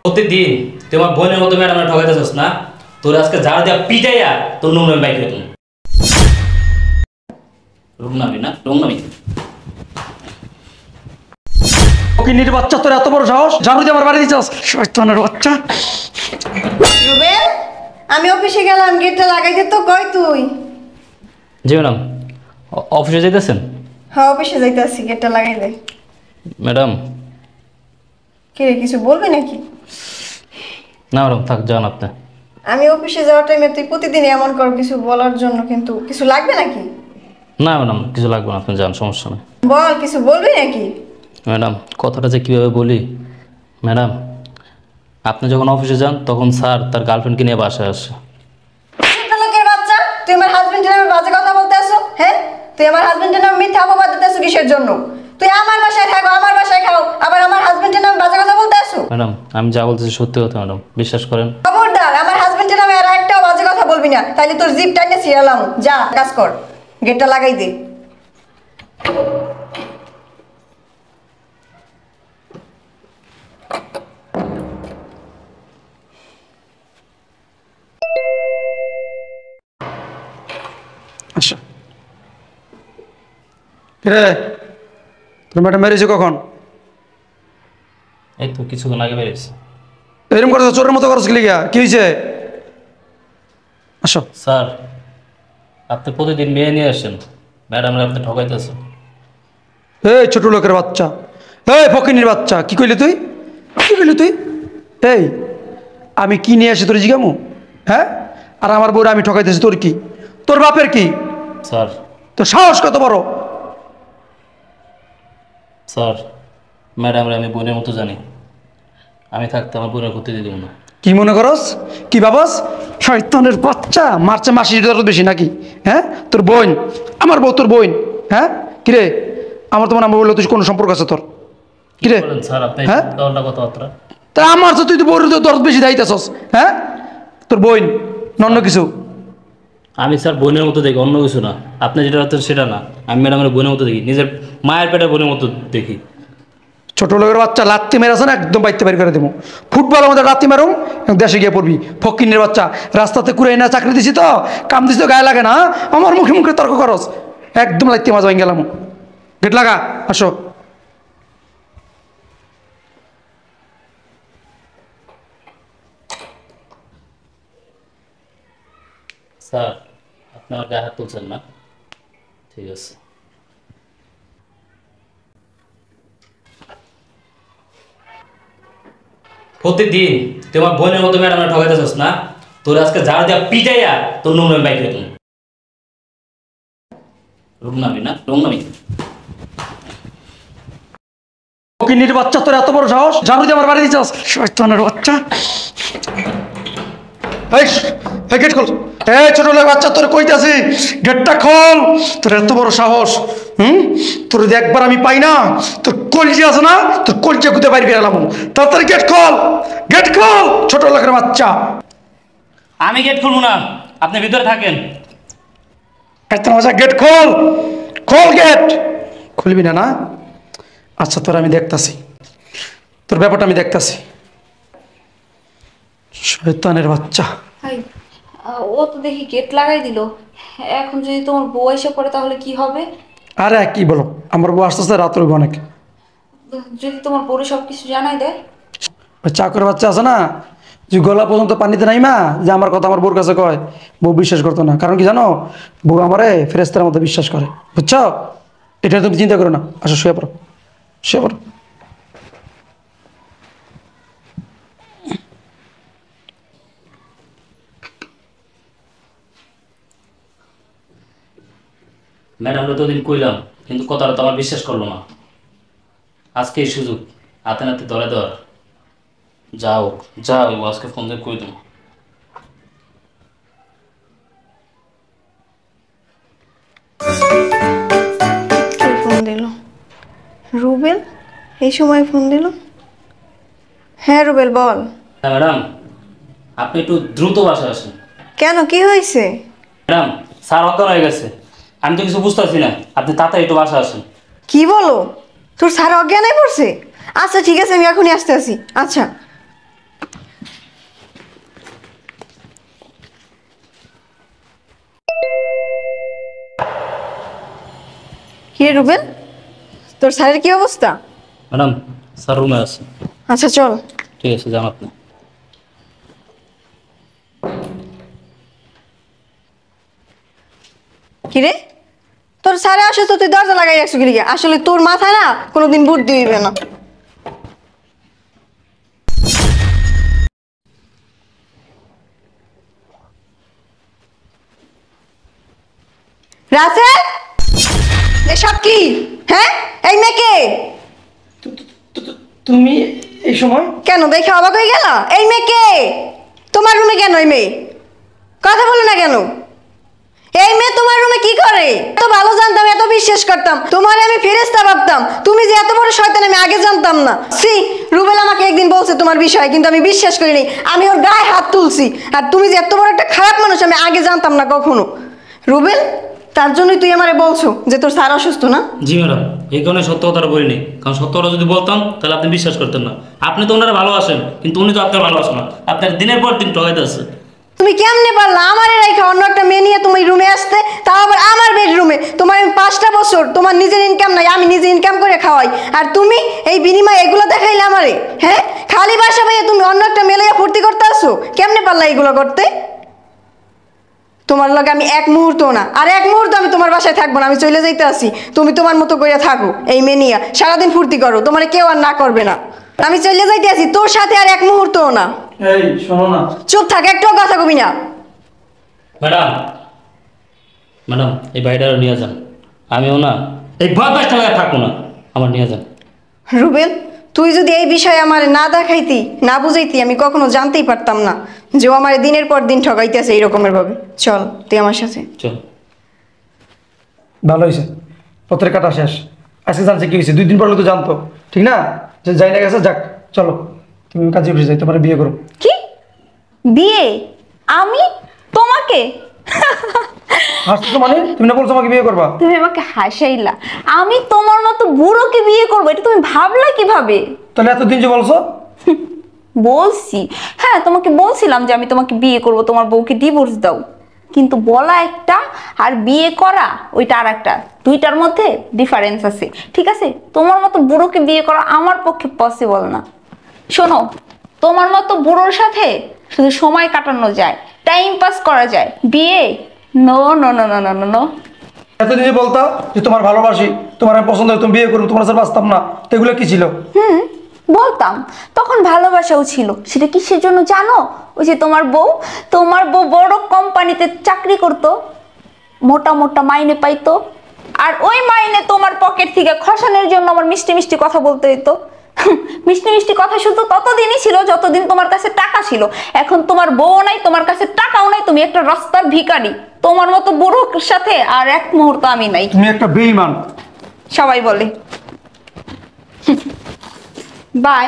প্রতিদিন তোমার বোনের মতো ম্যাডাম ঠকাইতেছস না? তোর আজকে যারা দিয়া পিটাইয়া তোর নোংরা বাইক তুমি রুম নামি না রুম নামি। কিনির বাচ্চা, তোর এত বড় সাহস! জানো যে আমার বাড়ি দিচ্ছস শয়তানের বাচ্চা। রুবেল, আমি অফিসে গেলাম, গেটটা লাগাইতে তো কই তুই? জি ম্যাডাম, অফিসে যাইতেছেন? হ্যাঁ অফিসে যাইতেছি, গেটটা লাগাই দে। ম্যাডাম কে কিছু বলবি নাকি? না ম্যাডাম থাক, যান আপনি। আমি অফিসে যাওয়ার টাইমে তুই প্রতিদিন এমন কর কিছু বলার জন্য, কিন্তু কিছু লাগবে নাকি? না ম্যাডাম কিছু লাগবে না, আপনি যান, সমস্যা নেই। বল, কিছু বলবি নাকি? ম্যাডাম কথাটা যে কীভাবে বলি ম্যাডাম, আপনি যখন অফিসে যান তখন স্যার তার গার্লফ্রেন্ডকে নিয়ে বাসায় আসে। লোকের বাচ্চা, তুই আমার হাজবেন্ডের নামে বাজে কথা বলতে আসো? হ্যাঁ, তুই আমার হাজবেন্ডের নামে মিথ্যা অপবাদ দিতে আসো কিসের জন্য? তুই আমার বাসায় থাকো, আমার বাসায় খাও, আবার আমার হাজবেন্ডের নামে বাজে কথা বলতে আসো? ম্যাডাম আমি যা বলতেছি সত্যি কথা ম্যাডাম, বিশ্বাস করেন। খবরদার আমার হাজবেন্ডের নামে আর একটাও বাজে কথা বলবি না, তাইলে তোর জিপ টাইনে ছিড়ালাম। যা কাজ কর, গেটটা লাগাই দে। আচ্ছা রে, তোর ম্যাডাম মেরেছে কখন? এই তো কিছুক্ষণ আগে বেরিয়েছে। এরকম করছো, চোরের মতো করছো কি গিয়া? কি হয়েছে? আসো। স্যার আপনি প্রতিদিন মেয়ে নিয়ে আসেন, ম্যাডামরা আপনি ঠকাইতেছেন। এই ছোট লোকের বাচ্চা, এই ফকিনির বাচ্চা, কি কইলি তুই? কি কইলি তুই? এই আমি কি নিয়ে আসি তোর জিগামু? হ্যাঁ, আর আমার বউরা আমি ঠকাইতেছি, তোর কি? তোর বাপের কি? স্যার তোর সাহস কত বড়? স্যার ম্যাডামরা আমি বোনের মতো জানি, আমি থাকতে আমার বোনের ক্ষতি দিয়ে দেবো না। কি মনে করস? কি ভাবস? শয়তানের বাচ্চা, মারছে মাসির দরদ বেশি নাকি? হ্যাঁ, তোর বোন আমার বউ, তোর বোন। হ্যাঁ কিরে, আমার তো মনে হয় বললো তুই কোনো সম্পর্ক আছে তোর? কিরে বলেন স্যার আপনি হ্যাঁ, উল্টা কথাবার্তা। তা আমার তো তুই তো বউর দরদ বেশি দায়িত্বস। হ্যাঁ, তোর বোন অন্য কিছু? আমি স্যার বোনের মতো দেখি, অন্য কিছু না। আপনি যেটা ভাবছেন সেটা না, আমি ম্যাডামের বোনের মতো দেখি, নিজের মায়ের পেটের বোনের মতো দেখি। ছোট লোকের বাচ্চা, লাত্তি মেরেছে না একদম বাইতে বের করে দেবো। ফুটবল আমাদের লাত্তি মারুম, দেশে গিয়ে পড়বি। ফকিনের বাচ্চা, রাস্তাতে কুড়ে না চাকরি দিছি তো, কাম দিছি তো, গায়ে লাগে না? আমার মুখে মুখে তর্ক করস, একদম লাত্তি মাছ ভেঙে গেলাম। গেট লাগা, আসো। স্যার আপনি আমার গায়ে হাত তুলছেন না? ঠিক আছে। প্রতিদিন তোমার বোনের মতো ম্যাডাম ঠকাইতেছস না? তোর আজকে যারা দিয়া পিটাইয়া তোর নোংরা বাইক তুমি রুম নামি না রুম নামি। ফকিনের বাচ্চা, তোর এত বড় সাহস! জানো যে আমার বাড়ি দিচ্ছস শয়তানের বাচ্চা। এই গেট খোল। এই ছোট লোক বাচ্চা, তোর কইতাছি গেটটা খোল। তোর এত বড় সাহস! তোর যদি একবার আমি পাই না, তোর কলজি আছে না, তোর কলজি গুতে বাইরে বেরালাম। তাড়াতাড়ি গেট খোল, গেট খোল ছোট লোকের বাচ্চা। আমি গেট খুলবো না, আপনি ভিতরে থাকেন। গেট খোল, খোল গেট। খুলবি না? না আচ্ছা, তোর আমি দেখতাছি, তোর ব্যাপারটা আমি দেখতাছি। শয়তানের বাচ্চা। হাই, ও তো দেখি গেট লাগাই দিল। এখন যদি তোমার বউ এসে পড়ে তাহলে কি হবে? আরে কি বলো, আমার বউ আসতে আসতে রাত হইব অনেক। যদি তোমার বউরে সব কিছু জানাই দেয়? ওই চাকরের বাচ্চা আছে না, যে গলা পর্যন্ত পানিতে নাইমা যে আমার কথা আমার বউর কাছে কয়, বউ বিশ্বাস করতো না। কারণ কি জানো, বউ আমারে ফেরেস্তার মতো বিশ্বাস করে, বুঝছো? এটা তুমি চিন্তা করো না। আসো শুয়ে পড়ো, শুয়ে পড়ো। ম্যাডামরা তো দিন কইলাম, কিন্তু কথাটা তো আমার বিশ্বাস করলো না। আজকে এই সুযোগ হাতে নাতে ধরে দেওয়ার। যাও যাও, আজকে ফোন দিয়ে কই দেবো। কে ফোন দিল? রুবেল এই সময় ফোন দিল? হ্যাঁ রুবেল বল। হ্যাঁ ম্যাডাম, আপনি একটু দ্রুত বাসায় আসেন। কেন, কি হয়েছে? ম্যাডাম স্যার অজ্ঞান হয়ে গেছে, আমি তো কিছু বুঝতেছি না, আপনি তাড়াতাড়ি একটু বাসায় আসেন। কি বলো? তোর স্যার অজ্ঞান হয়ে পড়ছে? আচ্ছা ঠিক আছে, আমি এখনই আসতে আসি। আচ্ছা কি রে রুবেল, তোর স্যারের কি অবস্থা? ম্যাডাম স্যার রুমে আছে। আচ্ছা চল। ঠিক আছে, যান আপনি। কি রে, তোর স্যারে আসে তো তুই দরজা লাগাই রাখছো কি লিগা? আসলে তোর মাথা না কোনোদিন বুদ্ধি হইবে না। রাসেল, এসব কি? হ্যাঁ, এই মেয়েকে তুমি এই সময়? কেন দেখে অবাক হয়ে গেল? এই মেয়েকে তোমার রুমে কেন? এই মেয়ে কথা বলো না কেন? এই মেয়ে তোমার রুমে কি করে? এত ভালো জানতাম, এত বিশ্বাস করতাম, তোমার আমি ফেরেশতা ভাবতাম, তুমি যে এত বড় শয়তান আমি আগে জানতাম না। সি, রুবেল আমাকে একদিন বলছে তোমার বিষয়, কিন্তু আমি বিশ্বাস করিনি, আমি ওর গায়ে হাত তুলছি। আর তুমি যে এত বড় একটা খারাপ মানুষ আমি আগে জানতাম না কখনো। রুবেল, তার জন্যই তুই আমারে বলছো যে তোর স্যার অসুস্থ না? জি ম্যাডাম, এই কারণে সত্য কথাটা বলিনি, কারণ সত্য কথা যদি বলতাম তাহলে আপনি বিশ্বাস করতেন না। আপনি তো ওনারা ভালোবাসেন, কিন্তু উনি তো আপনার ভালোবাসেন না, আপনার দিনের পর দিন ঠকাইতে আছে। তুমি কেমনে পারলা আমারে রেখে অন্য একটা মেয়ে নিয়ে তুমি রুমে আসতে, তাও আবার আমার বেডরুমে? তোমার আমি 5টা বছর, তোমার নিজের ইনকাম নাই, আমি নিজে ইনকাম করে খাওয়াই, আর তুমি এই বিনিময়ে এগুলো দেখাইলে আমারে? হ্যাঁ, খালি বাসা ভাইয়া তুমি অন্য একটা মেয়ে লইয়া ফুর্তি করতে আসো? কেমনে পারলা এগুলো করতে? তোমার লগে আমি এক মুহূর্ত না, আর এক মুহূর্ত আমি তোমার বাসায় থাকবো না, আমি চলে যাইতে আসি। তুমি তোমার মতো করে থাকো, এই মেয়ে নিয়ে সারাদিন ফুর্তি করো, তোমার কেউ আর না করবে না। আমি চলে যাইতে আসি, তোর সাথে আর এক মুহূর্তও না। এই শোনো না, চুপ থাক, একটুও কথা কবি না। ম্যাডাম, ম্যাডাম এই বাড়িটা নিয়ে যান। আমিও না এই ভয় পাঁচটা লাগে থাকবো না, আমার নিয়ে যান। রুবেল, তুই যদি এই বিষয়ে আমার না দেখাইতি, না বুঝাইতি, আমি কখনো জানতেই পারতাম না যে ও আমার দিনের পর দিন ঠকাইতেছে এই রকমের ভাবে। চল তুই আমার সাথে। চল। ভালো হয়েছে, পত্রের কাটা শেষ। আজকে জানছে কি হয়েছে, 2 দিন পরে তো জানতো, ঠিক না? যে যাই না গেছে, যাক চলো তুমি কাজে অফিসে যাই, তোমার বিয়ে করো। কি বিয়ে? আমি তোমাকে? হাসছো তো, মানে তুমি না বলছো আমাকে বিয়ে করবা? তুমি আমাকে হাসাইলা। আমি তোমার মতো বুড়োকে বিয়ে করবো, এটা তুমি ভাবলা কিভাবে? তাহলে এতদিন যে বলছো? বলছি, হ্যাঁ তোমাকে বলছিলাম যে আমি তোমাকে বিয়ে করব, তোমার বউকে ডিভোর্স দাও। কিন্তু বলা একটা আর বিয়ে করা ওইটা আর একটা, দুইটার মধ্যে ডিফারেন্স আছে, ঠিক আছে? তোমার মতো বুড়োকে বিয়ে করা আমার পক্ষে পসিবল না। শোনো, তোমার মতো বুড়োর সাথে শুধু সময় কাটানো যায়, টাইম পাস করা যায়, বিয়ে no no no no no no. এতদিন যে বলতা যে তোমার ভালোবাসি, তোমার আমি পছন্দ হয়, তুমি বিয়ে করবো, তোমার সাথে বাঁচতাম না, তো এগুলো কি ছিল? বলতাম, তখন ভালোবাসাও ছিল। সেটা কিসের জন্য জানো? ওই যে তোমার বউ বড় কোম্পানিতে চাকরি করতো, মোটা মোটা মাইনে পাইতো, আর ওই মাইনে তোমার পকেট থেকে খসানোর জন্য আমার মিষ্টি মিষ্টি কথা বলতে হইতো। মিষ্টি মিষ্টি কথা শুধু ততদিনই ছিল যতদিন তোমার কাছে টাকা ছিল। এখন তোমার বউ নাই, তোমার কাছে টাকাও নাই, তুমি একটা রাস্তার ভিখারি। তোমার মতো বুড়োর সাথে আর এক মুহূর্ত আমি নাই। তুমি একটা বেঈমান। সবাই বলে। বাই।